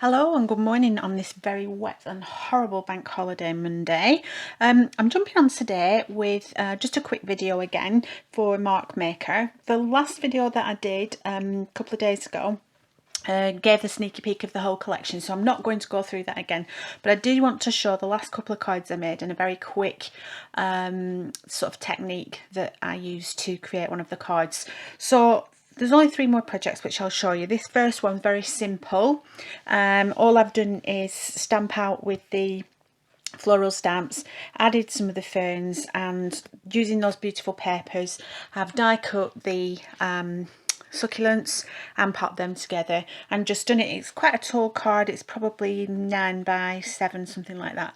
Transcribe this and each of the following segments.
Hello and good morning on this very wet and horrible bank holiday Monday. I'm jumping on today with just a quick video again for Mark Maker. The last video that I did a couple of days ago gave the sneaky peek of the whole collection, so I'm not going to go through that again, but I do want to show the last couple of cards I made and a very quick sort of technique that I used to create one of the cards. So there's only 3 more projects which I'll show you. This first one's very simple. All I've done is stamp out with the floral stamps, added some of the ferns, and using those beautiful papers I've die cut the succulents and popped them together and just done it. It's quite a tall card, it's probably 9 by 7, something like that,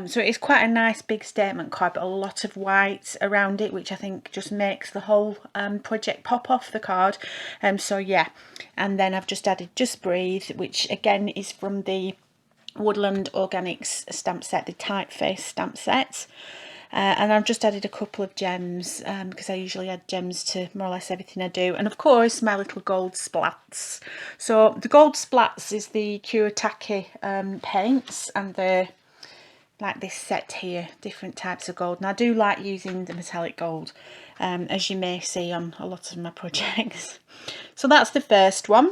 so it's quite a nice big statement card, but a lot of white around it, which I think just makes the whole project pop off the card. So yeah, and then I've just added Just Breathe, which again is from the Woodland Organics stamp set, the typeface stamp set. And I've just added a couple of gems because I usually add gems to more or less everything I do, and of course my little gold splats. So the gold splats is the Kuretake paints, and they're like this set here, different types of gold, and I do like using the metallic gold, as you may see on a lot of my projects. So that's the first one.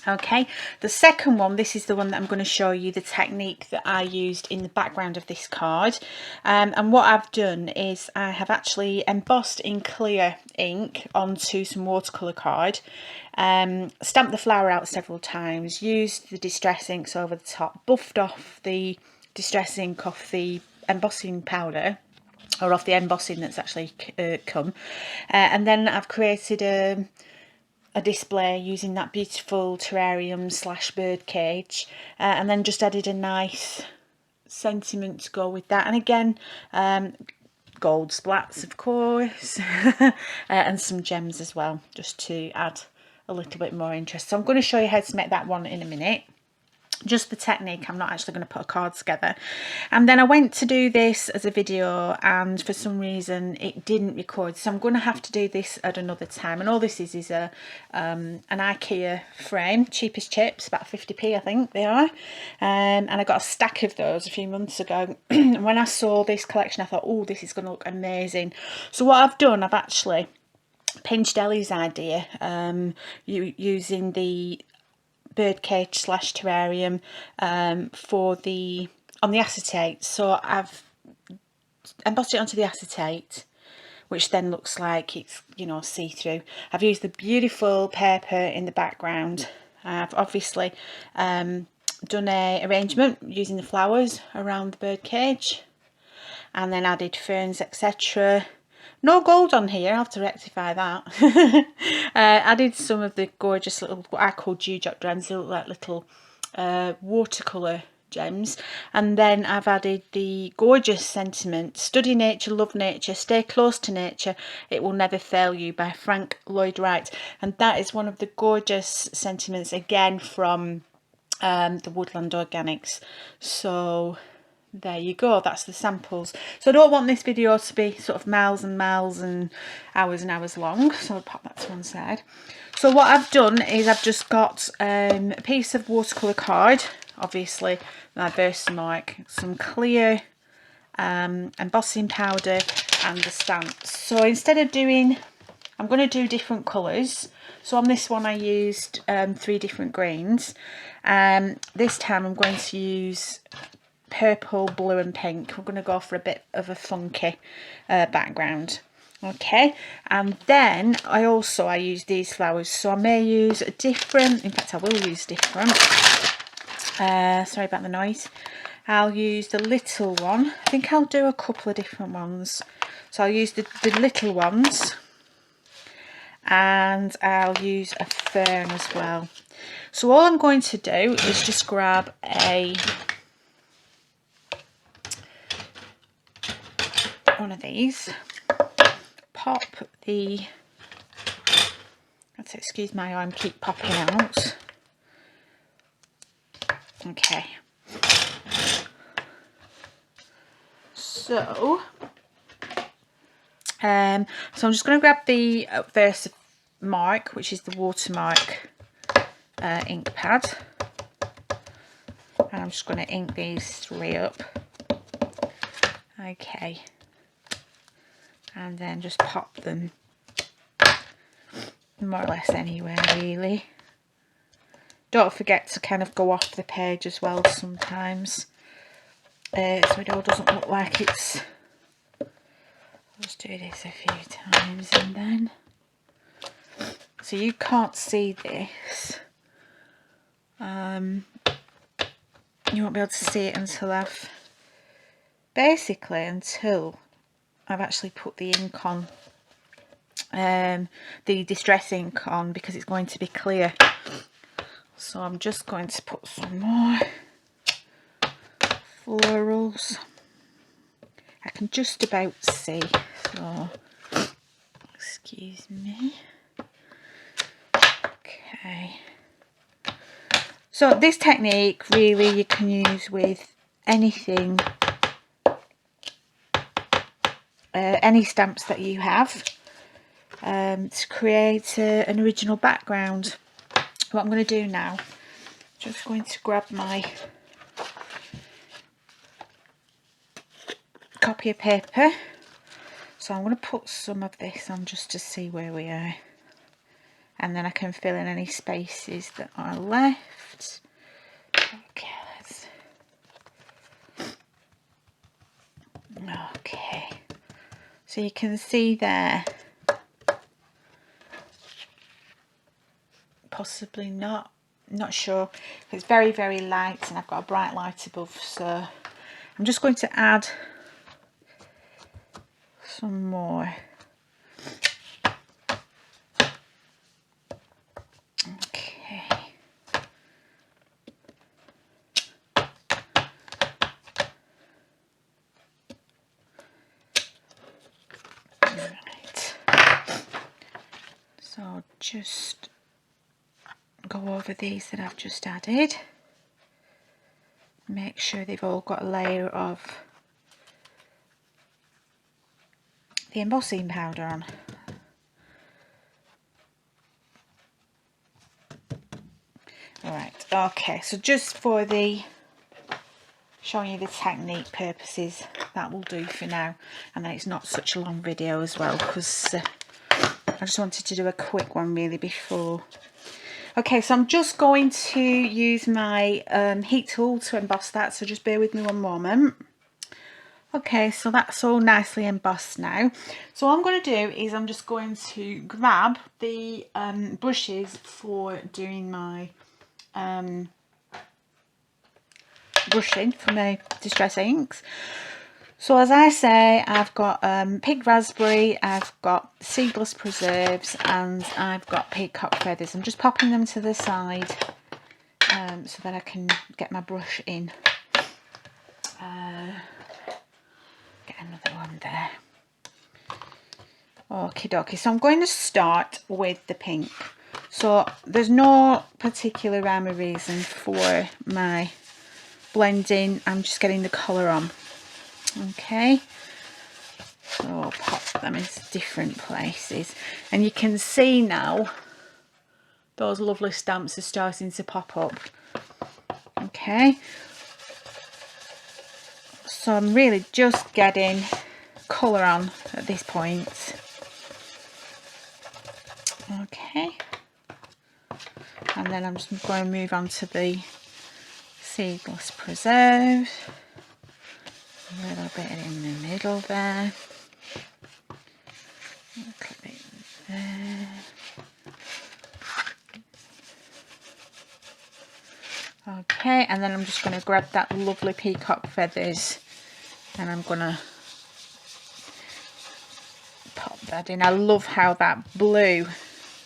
Okay, the second one, this is the one that I'm going to show you the technique that I used in the background of this card. And what I've done is I have actually embossed in clear ink onto some watercolour card, stamped the flower out several times, used the distress inks over the top, buffed off the distress ink off the embossing powder, or off the embossing that's actually come, and then I've created a display using that beautiful terrarium / bird cage, and then just added a nice sentiment to go with that, and again gold splats of course, and some gems as well, just to add a little bit more interest. So I'm going to show you how to make that one in a minute, just the technique. I'm not actually going to put a card together. And then I went to do this as a video, and for some reason it didn't record, so I'm going to have to do this at another time. And all this is a an IKEA frame, cheap as chips, about 50p I think they are, and I got a stack of those a few months ago. And when I saw this collection I thought, oh, this is going to look amazing. So what I've done, I've actually pinched Ellie's idea, using the birdcage / terrarium for the on the acetate. So I've embossed it onto the acetate, which then looks like it's, you know, see-through. I've used the beautiful paper in the background. I've obviously done a arrangement using the flowers around the birdcage, and then added ferns, etc. No gold on here, I'll have to rectify that. Added some of the gorgeous little, what I call dewdrop gems, they look like little watercolour gems. And then I've added the gorgeous sentiment, study nature, love nature, stay close to nature, it will never fail you, by Frank Lloyd Wright. And that is one of the gorgeous sentiments, again from the Woodland Organics. So there you go, that's the samples. So I don't want this video to be sort of miles and miles and hours long, so I'll pop that to one side. So what I've done is I've just got a piece of watercolour card, obviously my Versamark, some clear embossing powder, and the stamps. So instead of doing, I'm going to do different colours. So on this one I used 3 different greens. This time I'm going to use purple, blue and pink. We're going to go for a bit of a funky background. Okay, and then I use these flowers, so I may use a different, in fact I will use different, sorry about the noise. I'll use the little one. I think I'll do a couple of different ones. So I'll use the little ones, and I'll use a fern as well. So all I'm going to do is just grab one of these, pop the, let's excuse my arm, keep popping out. Okay, so I'm just going to grab the Versamark, which is the watermark ink pad, And I'm just going to ink these 3 up. Okay. And then just pop them more or less anywhere, really. Don't forget to kind of go off the page as well sometimes, so it all doesn't look like it's... I'll just do this a few times and then... So you can't see this. You won't be able to see it until I've... Basically until I've actually put the ink on. The distress ink on, because it's going to be clear. So I'm just going to put some more florals. I can just about see, so excuse me. Okay. So this technique really you can use with anything, any stamps that you have, to create an original background. What I'm going to do now, just going to grab my copy of paper. So I'm going to put some of this on just to see where we are, and then I can fill in any spaces that are left. Okay, okay, so you can see there, possibly not sure, it's very, very light and I've got a bright light above, so I'm just going to add some more. Okay. Right. So just go over these that I've just added. Make sure they've all got a layer of the embossing powder on. Alright, okay, so just for the showing you the technique purposes, that will do for now, and then it's not such a long video as well, because I just wanted to do a quick one really before. Okay, so I'm just going to use my heat tool to emboss that, so just bear with me one moment. Okay, so that's all nicely embossed now. So what I'm going to do is I'm just going to grab the brushes for doing my brushing for my distress inks. So as I say, I've got pink raspberry, I've got seedless preserves, and I've got peacock feathers. I'm just popping them to the side so that I can get my brush in. Get another one there. Okie dokie, so I'm going to start with the pink. So there's no particular rhyme or reason for my blending, I'm just getting the colour on. Okay, so I'll pop them into different places, and you can see now those lovely stamps are starting to pop up. Okay, so I'm really just getting colour on at this point. Okay, and then I'm just going to move on to the seedless preserve. A little bit in the middle there. A little bit there. Okay, and then I'm just going to grab that lovely peacock feathers and I'm going to pop that in. I love how that blue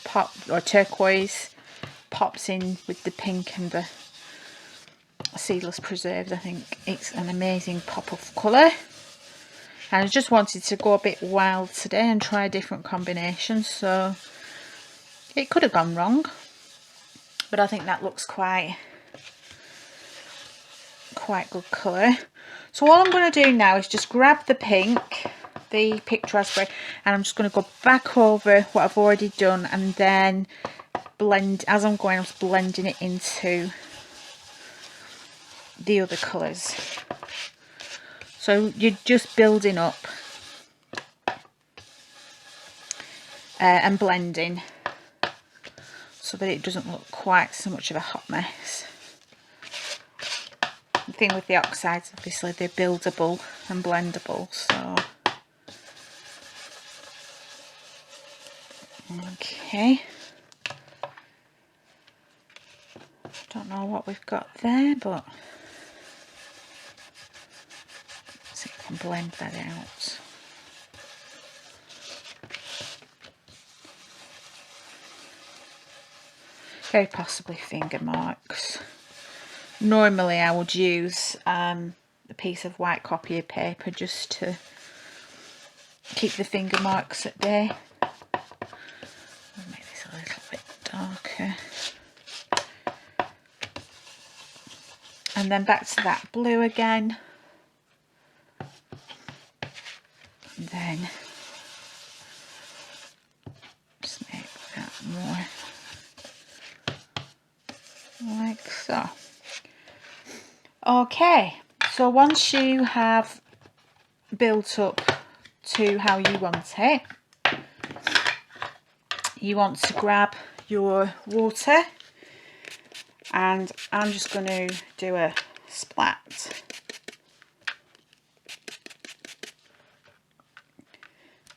pop, or turquoise, pops in with the pink and the seedless preserves. I think it's an amazing pop of colour, and I just wanted to go a bit wild today and try a different combination, so it could have gone wrong, but I think that looks quite good colour. So all I'm going to do now is just grab the pink, the picked raspberry, and I'm just going to go back over what I've already done, and then blend as I'm going. I'm just blending it into the other colours. So you're just building up and blending so that it doesn't look quite so much of a hot mess. The thing with the oxides, obviously they're buildable and blendable, so okay. Don't know what we've got there, but let's see if I can blend that out. Very possibly finger marks. Normally I would use a piece of white copy paper just to keep the finger marks at bay. I'll make this a little bit darker. And then back to that blue again. And then just make that more like so. Okay, so once you have built up to how you want it, you want to grab your water, and I'm just going to do a splat.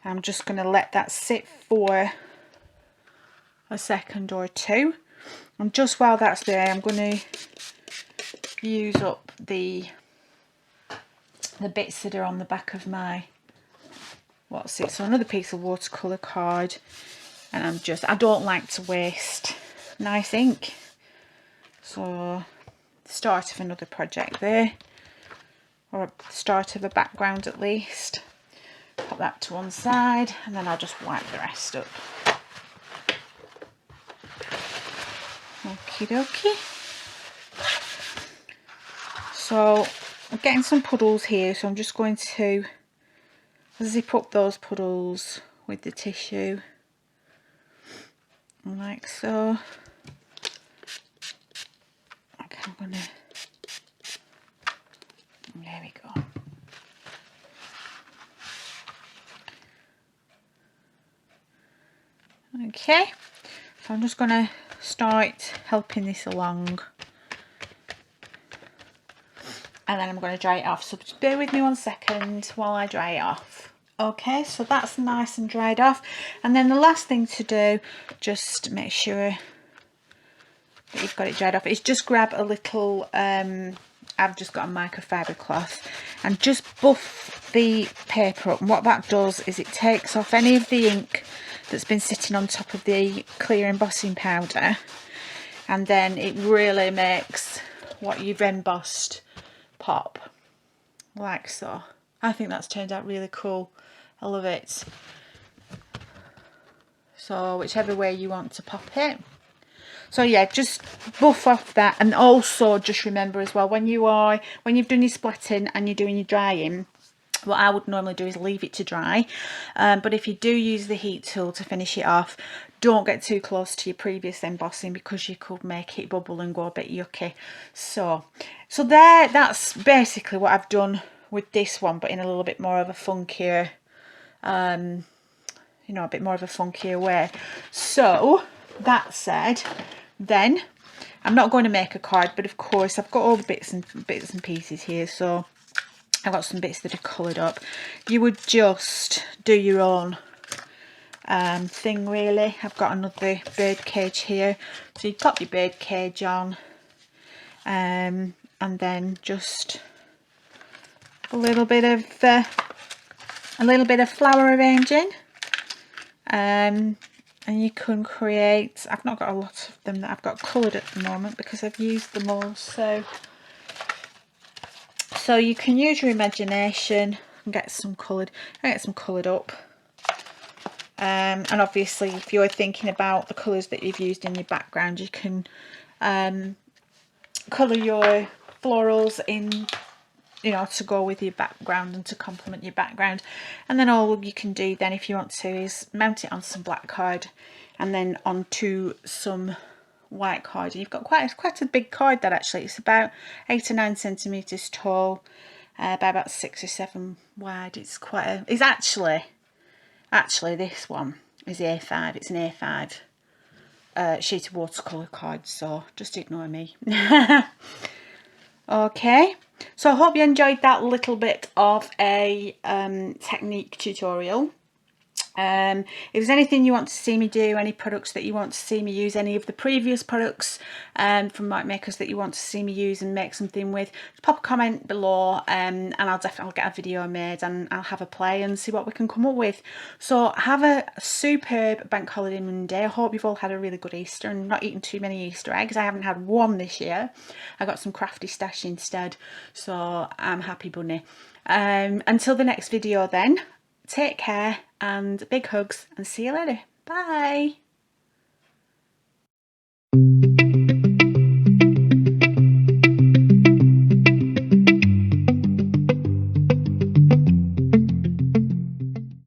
I'm just going to let that sit for a second or two, and just while that's there I'm going to use up the bits that are on the back of my so another piece of watercolour card, and I don't like to waste nice ink, so start of another project there, or start of a background at least. Put that to one side, and then I'll just wipe the rest up. Okie dokie. So I'm getting some puddles here, so I'm just going to zip up those puddles with the tissue, like so. Okay, I'm gonna, there we go. Okay, so I'm just going to start helping this along, and then I'm going to dry it off, so just bear with me 1 second while I dry it off. Okay, so that's nice and dried off, and then the last thing to do, just make sure that you've got it dried off, is just grab a little I've just got a microfiber cloth and just buff the paper up, and what that does is it takes off any of the ink that's been sitting on top of the clear embossing powder, and then it really makes what you've embossed pop, like so. I think that's turned out really cool. I love it. So whichever way you want to pop it. So yeah, just buff off that, and also just remember as well, when you've done your splatting and you're doing your drying, what I would normally do is leave it to dry, but if you do use the heat tool to finish it off, don't get too close to your previous embossing because you could make it bubble and go a bit yucky. So that's basically what I've done with this one, but in a little bit more of a funkier, you know, a bit more of a funkier way. So that said, then I'm not going to make a card, but of course I've got all the bits and pieces here, so I've got some bits that are coloured up. You would just do your own thing really. I've got another bird cage here, so you pop your bird cage on, and then just a little bit of flower arranging, and you can create, I've not got a lot of them that I've got coloured at the moment because I've used them all, so you can use your imagination and get some coloured up, and obviously if you're thinking about the colours that you've used in your background, you can colour your florals in, you know, to go with your background and to complement your background. And then all you can do then, if you want to, is mount it on some black card and then onto some white cord. You've got quite a big cord that actually. It's about 8 or 9 centimetres tall, by about 6 or 7 wide. It's quite a, it's actually this one is A5. It's an A5 sheet of watercolour cord, so just ignore me. Okay, so I hope you enjoyed that little bit of a technique tutorial. If there's anything you want to see me do, any products that you want to see me use, any of the previous products from Mark Makers that you want to see me use and make something with, just pop a comment below, and I'll get a video made and I'll have a play and see what we can come up with. So have a superb bank holiday Monday. I hope you've all had a really good Easter and not eaten too many Easter eggs. I haven't had one this year. I got some crafty stash instead, so I'm happy bunny. Until the next video then, take care and big hugs and see you later. Bye.